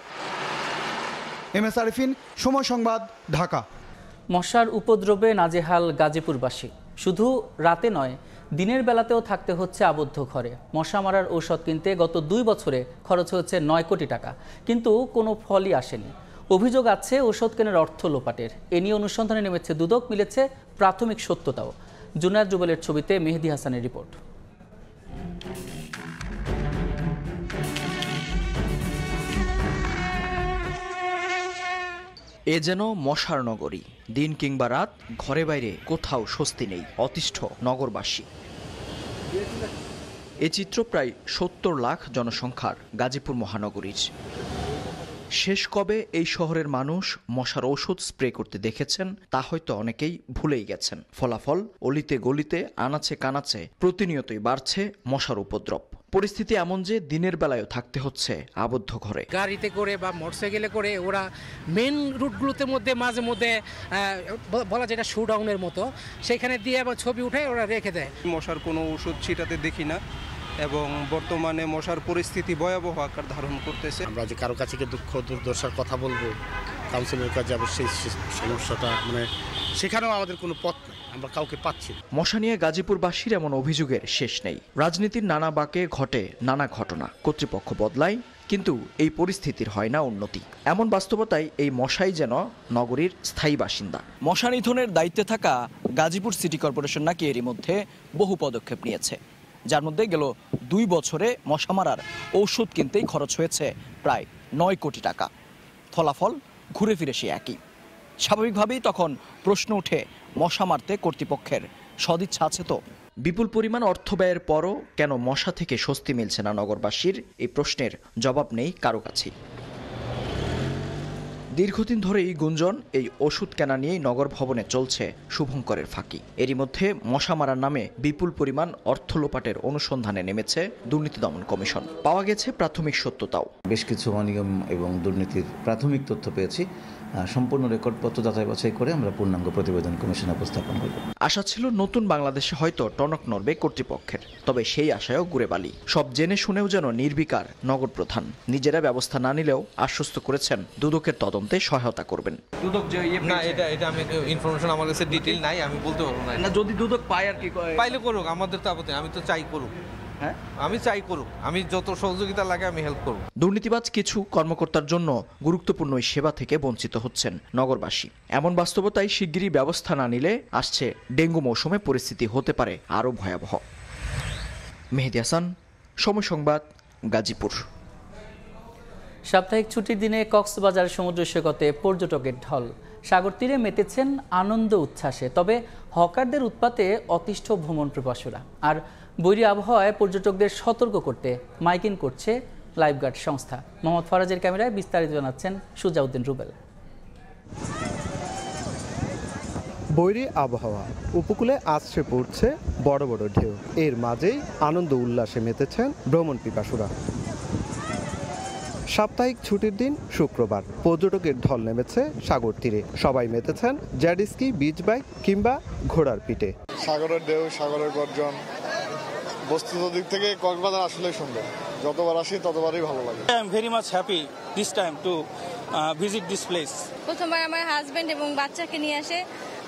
এমএস আরিফিন, সময় সংবাদ, ঢাকা। মশার উপদ্রবে নাজেহাল গাজীপুরবাসী। শুধু রাতে নয়, দিনের বেলাতেও থাকতে হচ্ছে আবদ্ধ ঘরে। মশা মারার ঔষধ কিনতে গত 2 বছরে খরচ হয়েছে 9 কোটি টাকা, কিন্তু কোনো ফলই আসেনি। অভিযোগ আছে ঔষধ কেনার অর্থ লোপাটের। এ নিয়ে অনুসন্ধানে নেমেছে দুদক, মিলেছে প্রাথমিক সত্যতাও। জুনায়েদ জুবেলের ছবিতে মেহেদি হাসানের রিপোর্ট। এ যেন মশার নগরী। দিন কিংবা রাত, ঘরে বাইরে কোথাও স্বস্তি নেই অতিষ্ঠ নগরবাসী। এ চিত্র প্রায় 70 লাখ জনসংখ্যার গাজীপুর মহানগরীর। শেষ কবে এই শহরের মানুষ মশার ঔষধ স্প্রে করতে দেখেছেন তা হয়তো অনেকেই ভুলেই গেছেন। ফলাফল, অলিতে গলিতে আনাচে কানাচে প্রতিনিয়তই বাড়ছে মশার উপদ্রব। পরিস্থিতি এমন যে দিনের বেলায়ও থাকতে হচ্ছে আবদ্ধ ঘরে। গাড়িতে করে বা মোটরসাইকেলে করে ওরা মেন রুটগুলোতে মধ্যে মাঝে মধ্যে বলা যেটা শোডাউনের মতো, সেখানে দিয়ে আবার ছবি উঠে ওরা রেখে দেয়। মশার কোনো ওষুধ ছিটাতে দেখি না, এবং বর্তমানে মশার পরিস্থিতি ভয়াবহ আকার ধারণ করতেছে। আমরা যে কারো কাছে দুঃখ দুর্দশার কথা বলবো, কাউন্সিলের কাছে অবশ্যই সমস্যাটা সেখানেও আমাদের কোনো পথ নেই, আমরা কাউকে পাচ্ছি। মশা নিয়ে গাজীপুরবাসীর এমন অভিযোগের শেষ নেই। রাজনীতির নানা বাঁকে ঘটে নানা ঘটনা, কর্তৃপক্ষ বদলায় কিন্তু এই পরিস্থিতির হয় না উন্নতি। এমন বাস্তবতায় এই মশাই যেন নগরীর স্থায়ী বাসিন্দা। মশা নিধনের দায়িত্বে থাকা গাজীপুর সিটি কর্পোরেশন নাকি এরই মধ্যে বহু পদক্ষেপ নিয়েছে, যার মধ্যে গেল 2 বছরে মশা মারার ঔষধ কিনতেই খরচ হয়েছে প্রায় 9 কোটি টাকা। ফলাফল ঘুরে ফিরে সে একই। স্বাভাবিকভাবেই তখন প্রশ্ন ওঠে মশা মারতে কর্তৃপক্ষের সদিচ্ছা আছে তো? বিপুল পরিমাণ অর্থ ব্যয়ের পরও কেন মশা থেকে স্বস্তি মিলছে না নগরবাসীর, এই প্রশ্নের জবাব নেই কারো কাছেই। দীর্ঘদিন ধরেই গুঞ্জন এই ওষুধ কেনা নিয়েই নগর ভবনে চলছে শুভঙ্করের ফাঁকি। এরই মধ্যে মশা মারার নামে বিপুল পরিমাণ অর্থ লোপাটের অনুসন্ধানে নেমেছে দুর্নীতি দমন কমিশন। পাওয়া গেছে প্রাথমিক সত্যতাও। বেশ কিছু অনিয়ম এবং দুর্নীতির প্রাথমিক তথ্য পেয়েছি। সম্পূর্ণ রেকর্ডপত্র যাচাই বাছাই করে আমরা পূর্ণাঙ্গ প্রতিবেদন কমিশনে উপস্থাপন করব। আশা ছিল নতুন বাংলাদেশে হয়তো টনক নড়বে কর্তৃপক্ষের, তবে সেই আশায়ও গুড়ে বালি। সব জেনে শুনেও যেন নির্বিকার নগর প্রধান। নিজেরা ব্যবস্থা না নিলেও আশ্বস্ত করেছেন দুদকের তদন্তে সহায়তা করবেন। দুদক যে না, এটা আমি ইনফরমেশন আমার কাছে ডিটেইল নাই, আমি বলতে পারবো না। যদি দুদক পায় আর কি, পাইলে করুক, আমাদের তো আপত্তি, আমি তো চাই করুক। হ্যাঁ, আমি চাই করুক, আমি যত সহযোগিতা লাগে আমি হেল্প করব। দুর্নীতিবাজ কিছু কর্মকর্তার জন্য গুরুত্বপূর্ণ এই সেবা থেকে বঞ্চিত হচ্ছেন নগরবাসী। এমন বাস্তবতায় শিগগিরই ব্যবস্থা না নিলে আসছে ডেঙ্গু মৌসুমে পরিস্থিতি হতে পারে আরও ভয়াবহ। মেহেদী হাসান, সময় সংবাদ, গাজীপুর। সাপ্তাহিক ছুটির দিনে কক্সবাজার সমুদ্র সৈকতে পর্যটকের ঢল। সাগর তীরে মেতেছেন আনন্দ উচ্ছ্বাসে, তবে হকারদের উৎপাতে অতিষ্ঠ ভ্রমণ পিপাসুরা। আর বৈরী আবহাওয়ায় পর্যটকদের সতর্ক করতে মাইকিং করছে লাইফগার্ড সংস্থা। মোহাম্মদ ফরাজের ক্যামেরায় বিস্তারিত জানাচ্ছেন সুজাউদ্দিন রুবেল। বৈরী আবহাওয়া, উপকূলে আছড়ে পড়ছে বড় বড় ঢেউ। এর মাঝেই আনন্দ উল্লাসে মেতেছেন ভ্রমণ পিপাসুরা। সাপ্তাহিক ছুটির দিন শুক্রবার পর্যটকের ঢল নেমেছে সাগর তীরে। সবাই মেতেছেন জ্যাডিস্কি, বিচ বাইক কিংবা ঘোড়ার পিঠে। সাগরের ঢেউ, সাগরের গর্জন, বস্তুত দিক থেকে কক্সবাজার আসলে সুন্দর। যতবার আসি ততবারই ভালো লাগে। I am very much happy this time to visit this place. প্রথমবার আমার হাজবেন্ড এবং বাচ্চাকে নিয়ে আসে,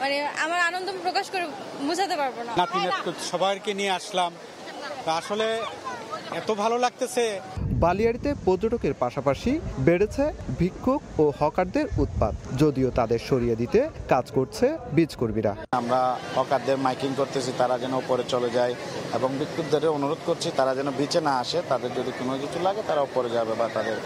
মানে আমার আনন্দ প্রকাশ করে বোঝাতে পারবো না। সবাইকে নিয়ে আসলাম, আসলে এত ভালো লাগতেছে। বালিয়াড়িতে পর্যটকের পাশাপাশি বেড়েছে ভিক্ষুক ও হকারদের উৎপাত, যদিও তাদের সরিয়ে দিতে কাজ করছে বিচ কর্মীরা। আমরা হকারদের মাইকিং করতেছি তারা যেন উপরে চলে যায়, এবং ভিক্ষুকদের অনুরোধ করছি তারা যেন বিচে না আসে। তাদের যদি কোনো কিছু লাগে তারা উপরে যাবে বা তাদের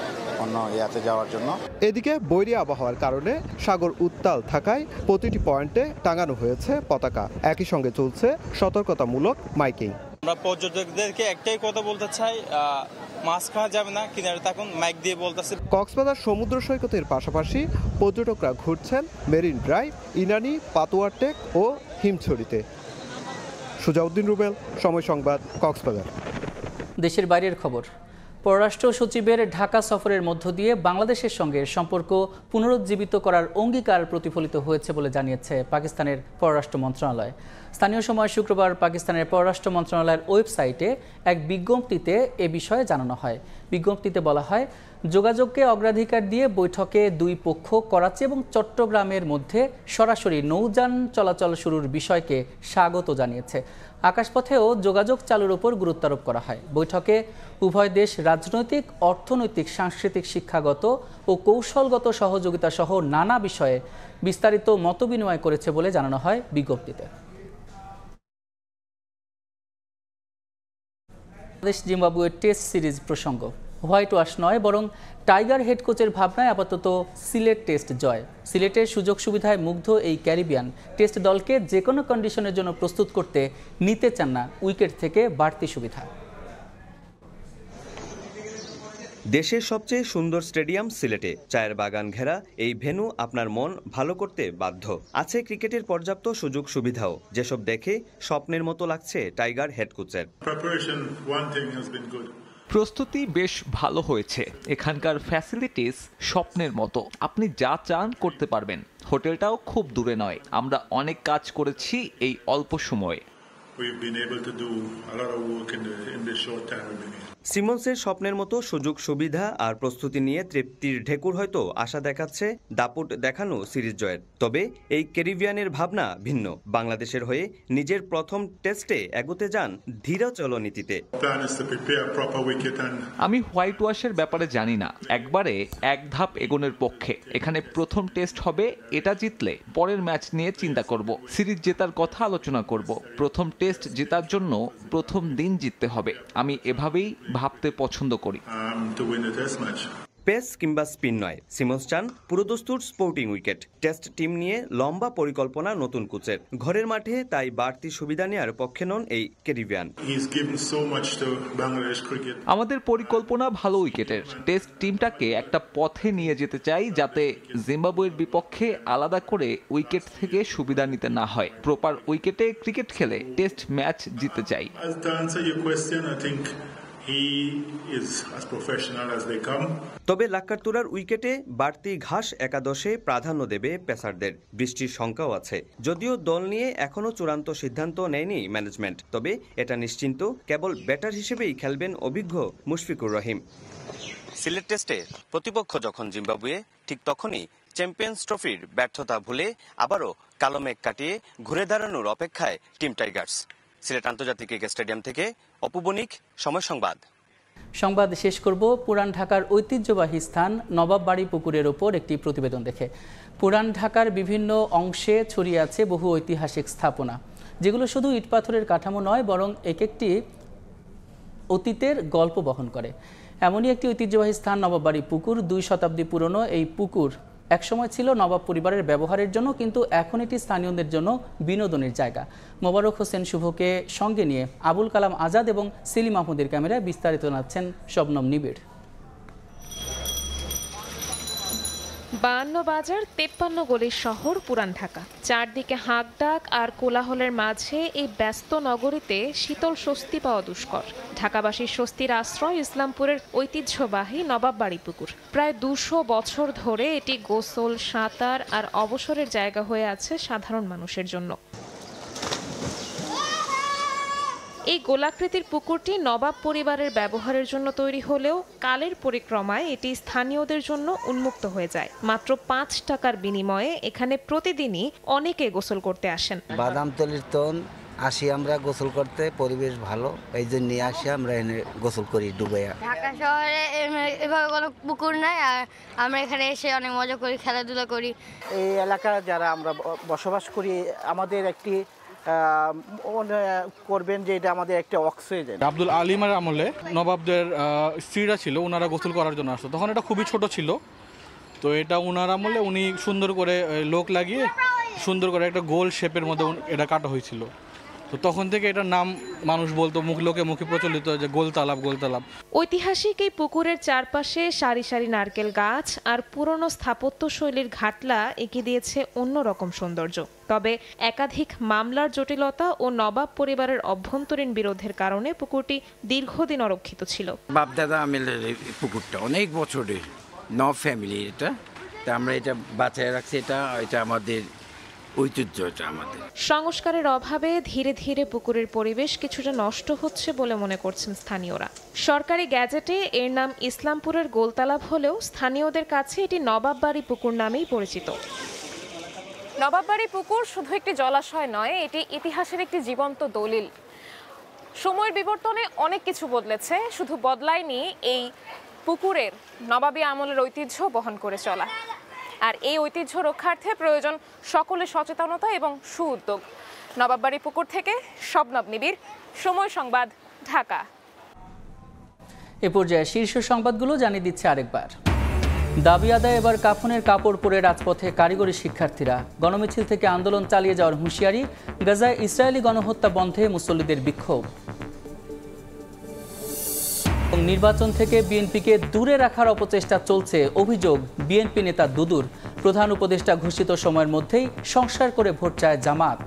অন্য ইয়াতে যাওয়ার জন্য। এদিকে বৈরী আবহাওয়ার কারণে সাগর উত্তাল থাকায় প্রতিটি পয়েন্টে টাঙানো হয়েছে পতাকা। একই সঙ্গে চলছে সতর্কতামূলক মাইকিং। আমরা পর্যটকদেরকে একটাই কথা বলতে চাই, মাছ খাওয়া যাবে না, কিনারে থাকুন, মাইক দিয়ে বলতেছে। কক্সবাজার সমুদ্র সৈকতের পাশাপাশি পর্যটকরা ঘুরছেন মেরিন ড্রাইভ, ইনানি, পাতুয়ার টেক ও হিমছড়িতে। সুজাউদ্দিন রুবেল, সময় সংবাদ, কক্সবাজার। দেশের বাইরের খবর। পররাষ্ট্র সচিবের ঢাকা সফরের মধ্য দিয়ে বাংলাদেশের সঙ্গে সম্পর্ক পুনরুজ্জীবিত করার অঙ্গীকার প্রতিফলিত হয়েছে বলে জানিয়েছে পাকিস্তানের পররাষ্ট্র মন্ত্রণালয়। স্থানীয় সময় শুক্রবার পাকিস্তানের পররাষ্ট্র মন্ত্রণালয়ের ওয়েবসাইটে এক বিজ্ঞপ্তিতে এ বিষয়ে জানানো হয়। বিজ্ঞপ্তিতে বলা হয়, যোগাযোগকে অগ্রাধিকার দিয়ে বৈঠকে দুই পক্ষ করাচি এবং চট্টগ্রামের মধ্যে সরাসরি নৌযান চলাচল শুরুর বিষয়কে স্বাগত জানিয়েছে। আকাশপথেও যোগাযোগ চালুর উপর গুরুত্ব আরোপ করা হয়। বৈঠকে উভয় দেশ রাজনৈতিক, অর্থনৈতিক, সাংস্কৃতিক, শিক্ষাগত ও কৌশলগত সহযোগিতা সহ নানা বিষয়ে বিস্তারিত মতবিনিময় করেছে বলে জানানো হয় বিজ্ঞপ্তিতে। বাংলাদেশ জিম্বাবুয়ের টেস্ট সিরিজ প্রসঙ্গ। হোয়াইট ওয়াশ নয়, বরং টাইগার হেড কোচের ভাবনায় আপাতত সিলেট টেস্ট জয়। সিলেটের সুযোগ সুবিধায় মুগ্ধ এই ক্যারিবিয়ান টেস্ট দলকে যে কোনো কন্ডিশনের জন্য প্রস্তুত করতে নিতে চান না উইকেট থেকে বাড়তি সুবিধা। দেশের সবচেয়ে সুন্দর স্টেডিয়াম সিলেটে, চায়ের বাগান ঘেরা এই ভেন্যু আপনার মন ভালো করতে বাধ্য। আছে ক্রিকেটের পর্যাপ্ত সুযোগ সুবিধাও, যেসব দেখে স্বপ্নের মতো লাগছে টাইগার হেড কোচের। প্রস্তুতি বেশ ভালো হয়েছে। এখানকার ফ্যাসিলিটিস স্বপ্নের মতো, আপনি যা চান করতে পারবেন। হোটেলটাও খুব দূরে নয়। আমরা অনেক কাজ করেছি এই অল্প সময়ে। সিমন্সের স্বপ্নের মতো সুযোগ সুবিধা আর প্রস্তুতি নিয়ে তৃপ্তির ঢেকুর হয়তো আশা দেখাচ্ছে দাপুট দেখানো সিরিজ জয়ের। তবে এই ক্যারিবিয়ানের ভাবনা ভিন্ন। বাংলাদেশের হয়ে নিজের প্রথম টেস্টে এগোতে যান ধীরচল নীতিতে। আমি হোয়াইট ওয়াশের ব্যাপারে জানি না, একবারে এক ধাপ এগোনোর পক্ষে। এখানে প্রথম টেস্ট হবে, এটা জিতলে পরের ম্যাচ নিয়ে চিন্তা করব। সিরিজ জেতার কথা আলোচনা করব। প্রথম টেস্ট জেতার জন্য প্রথম দিন জিততে হবে। আমি এভাবেই ভাবতে পছন্দ করি। পেস কিংবা স্পিন নয়, সিমন্স চান পুরোদস্তুর স্পোর্টিং উইকেট। টেস্ট টিম নিয়ে লম্বা পরিকল্পনা নতুন কোচের। ঘরের মাঠে তাই বাড়তি সুবিধা নেওয়ার পক্ষে নন এই ক্যারিবিয়ান। আমাদের পরিকল্পনা ভালো উইকেটের। টেস্ট টিমটাকে একটা পথে নিয়ে যেতে চাই যাতে জিম্বাবুয়ের বিপক্ষে আলাদা করে উইকেট থেকে সুবিধা নিতে না হয়। প্রপার উইকেটে ক্রিকেট খেলে টেস্ট ম্যাচ জিততে চাই। তবে লাক্কাতুরার উইকেটে বাড়তি ঘাস একাদশে প্রাধান্য দেবে পেসারদের। বৃষ্টির শঙ্কাও আছে, যদিও দল নিয়ে এখনো চূড়ান্ত সিদ্ধান্ত নেয়নি ম্যানেজমেন্ট। তবে এটা নিশ্চিন্ত, কেবল ব্যাটার হিসেবেই খেলবেন অভিজ্ঞ মুশফিকুর রহিম। সিলেট টেস্টে প্রতিপক্ষ যখন জিম্বাবুয়ে, ঠিক তখনই চ্যাম্পিয়ন্স ট্রফির ব্যর্থতা ভুলে আবারও কালো মেঘ কাটিয়ে ঘুরে দাঁড়ানোর অপেক্ষায় টিম টাইগার্স। সিলেট আন্তর্জাতিক ক্রিকেট স্টেডিয়াম থেকে অপু বণিক, সময় সংবাদ। সংবাদ শেষ করব পুরান ঢাকার ঐতিহ্যবাহী স্থান নবাববাড়ি পুকুরের ওপর একটি প্রতিবেদন দেখে। পুরান ঢাকার বিভিন্ন অংশে ছড়িয়ে আছে বহু ঐতিহাসিক স্থাপনা, যেগুলো শুধু ইটপাথরের কাঠামো নয়, বরং এক একটি অতীতের গল্প বহন করে। এমনই একটি ঐতিহ্যবাহী স্থান নবাববাড়ি পুকুর। 2 শতাব্দী পুরনো এই পুকুর একসময় ছিল নবাব পরিবারের ব্যবহারের জন্য, কিন্তু এখন এটি স্থানীয়দের জন্য বিনোদনের জায়গা। মোবারক হোসেন শুভকে সঙ্গে নিয়ে আবুল কালাম আজাদ এবং সেলিম আহমদের ক্যামেরায় বিস্তারিত জানাচ্ছেন শবনম নিবিড়। 52 বাজার 53 গলির শহর পুরান ঢাকা। চারদিকে হাঁক ডাক আর কোলাহলের মাঝে এই ব্যস্ত নগরীতে শীতল স্বস্তি পাওয়া দুষ্কর। ঢাকাবাসীর স্বস্তির আশ্রয় ইসলামপুরের ঐতিহ্যবাহী নবাববাড়ি পুকুর। প্রায় 200 বছর ধরে এটি গোসল, সাঁতার আর অবসরের জায়গা হয়ে আছে সাধারণ মানুষের জন্য। এই গোলাকৃতির পুকুরটি নবাব পরিবারের ব্যবহারের জন্য তৈরি হলেও কালের পরিক্রমায় এটি স্থানীয়দের জন্য উন্মুক্ত হয়ে যায়। মাত্র 5 টাকার বিনিময়ে এখানে প্রতিদিনই অনেকে গোসল করতে আসেন। বাদামতলির তন আসি আমরা গোসল করতে, পরিবেশ ভালো, এই জন্য আসি আমরা এনে গোসল করি ডুবাইয়া। ঢাকা শহরে এভাবে কোনো পুকুর নাই, আর আমরা এখানে এসে অনেক মজা করি, খেলাধুলা করি। এই এলাকায় যারা আমরা বসবাস করি, আমাদের একটি করবেন যে এটা আমাদের একটা অক্সিজেন। আব্দুল আলিমের আমলে নবাবদের স্ত্রীরা ছিল, ওনারা গোসল করার জন্য আসতো। তখন এটা খুবই ছোট ছিল, তো এটা ওনার আমলে উনি সুন্দর করে লোক লাগিয়ে সুন্দর করে একটা গোল শেপের মধ্যে এটা কাটা হয়েছিল। তো তখন থেকে এটার নাম মানুষ বলতো, লোকে মুখে প্রচলিত যে গোলতালাব গোলতালাব। ঐতিহাসিক এই পুকুরের চারপাশে সারি সারি নারকেল গাছ আর পুরনো স্থাপত্য শৈলীর ঘাটলা এঁকে দিয়েছে অন্যরকম সৌন্দর্য। তবে একাধিক মামলার জটিলতা ও নবাব পরিবারের অভ্যন্তরীণ বিরোধের কারণে পুকুরটি দীর্ঘদিন অরক্ষিত ছিল। বাপদাদা আমলের পুকুরটা অনেক বছরের, নব ফ্যামিলি এটা, তা আমরা এটা বাঁচায় রাখছি। এটা আমাদের ঐতিহ্য, এটা আমাদের। সংস্কারের অভাবে ধীরে ধীরে পুকুরের পরিবেশ কিছুটা নষ্ট হচ্ছে বলে মনে করছেন স্থানীয়রা। সরকারি গ্যাজেটে এর নাম ইসলামপুরের গোলতালাব হলেও স্থানীয়দের কাছে এটি নবাববাড়ি পুকুর নামেই পরিচিত। নবাববাড়ি পুকুর শুধু একটি জলাশয় নয়, এটি ইতিহাসের একটি জীবন্ত দলিল। সময়ের বিবর্তনে অনেক কিছু বদলেছে, শুধু বদলায়নি এই পুকুরের নবাবী আমলের ঐতিহ্য বহন করে চলা। আর এই ঐতিহ্য রক্ষার্থে প্রয়োজন সকলের সচেতনতা এবং সুউদ্যোগ। নবাববাড়ি পুকুর থেকে শবনম নিবিড়, সময় সংবাদ, ঢাকা। এ পর্যায়ে শীর্ষ সংবাদগুলো জানিয়ে দিচ্ছে আরেকবার। দাবি আদায় এবার কাফনের কাপড় পরে রাজপথে কারিগরি শিক্ষার্থীরা। গণমিছিল থেকে আন্দোলন চালিয়ে যাওয়ার হুঁশিয়ারি। গাজায় ইসরায়েলি গণহত্যা বন্ধে মুসল্লিদের বিক্ষোভ। নির্বাচন থেকে বিএনপিকে দূরে রাখার অপচেষ্টা চলছে, অভিযোগ বিএনপি নেতা দুদুর। প্রধান উপদেষ্টা ঘোষিত সময়ের মধ্যেই সংস্কার করে ভোট চায় জামাত।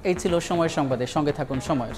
এই ছিল সময় সংবাদের, সঙ্গে থাকুন সময়ের।